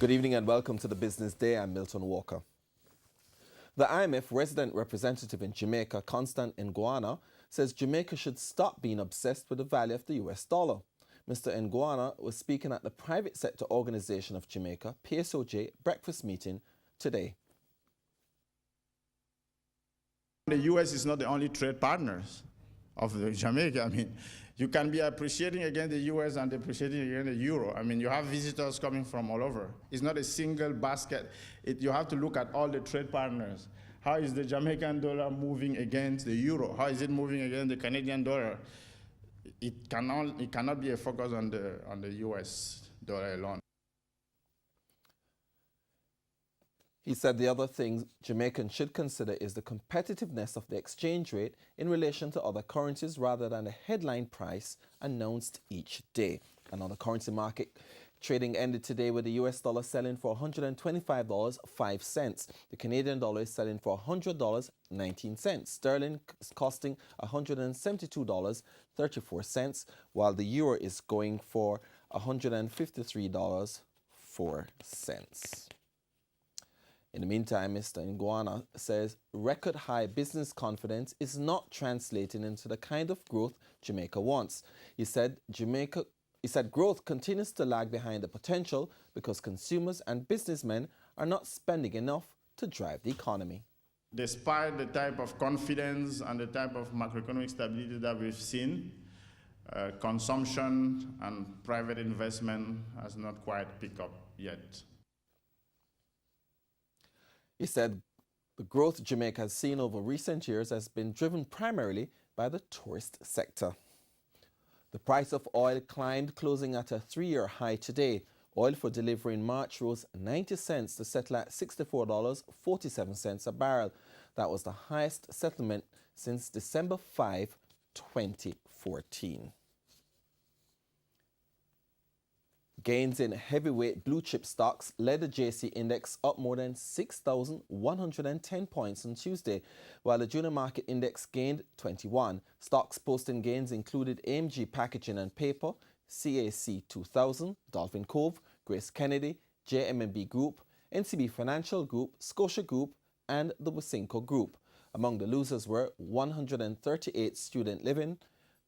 Good evening and welcome to the Business Day. I'm Milton Walker. The IMF resident representative in Jamaica, Constant Nguana, says Jamaica should stop being obsessed with the value of the US dollar. Mr. Nguana was speaking at the Private Sector Organization of Jamaica, PSOJ, breakfast meeting today. The US is not the only trade partners of Jamaica. I mean, you can be appreciating against the US and appreciating against the euro. I mean, you have visitors coming from all over. It's not a single basket. You have to look at all the trade partners. How is the Jamaican dollar moving against the euro? How is it moving against the Canadian dollar? It cannot be a focus on the US dollar alone. He said the other thing Jamaicans should consider is the competitiveness of the exchange rate in relation to other currencies rather than the headline price announced each day. And on the currency market, trading ended today with the US dollar selling for $125.05. The Canadian dollar is selling for $100.19. Sterling is costing $172.34, while the euro is going for $153.04. In the meantime, Mr. Nguana says record high business confidence is not translating into the kind of growth Jamaica wants. He said growth continues to lag behind the potential because consumers and businessmen are not spending enough to drive the economy. Despite the type of confidence and the type of macroeconomic stability that we've seen, consumption and private investment has not quite picked up yet. He said the growth Jamaica has seen over recent years has been driven primarily by the tourist sector. The price of oil climbed, closing at a 3-year high today. Oil for delivery in March rose 90 cents to settle at $64.47 a barrel. That was the highest settlement since December 5, 2014. Gains in heavyweight blue chip stocks led the JC index up more than 6,110 points on Tuesday, while the junior market index gained 21. Stocks posting gains included AMG Packaging and Paper, CAC 2000, Dolphin Cove, Grace Kennedy, JMB Group, NCB Financial Group, Scotia Group, and the Wasinco Group. Among the losers were 138 Student Living,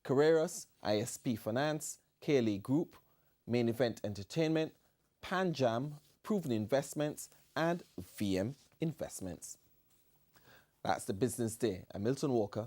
Carreras, ISP Finance, KLE Group, Main Event Entertainment, Panjam, Proven Investments, and VM Investments. That's the Business Day. I'm Milton Walker.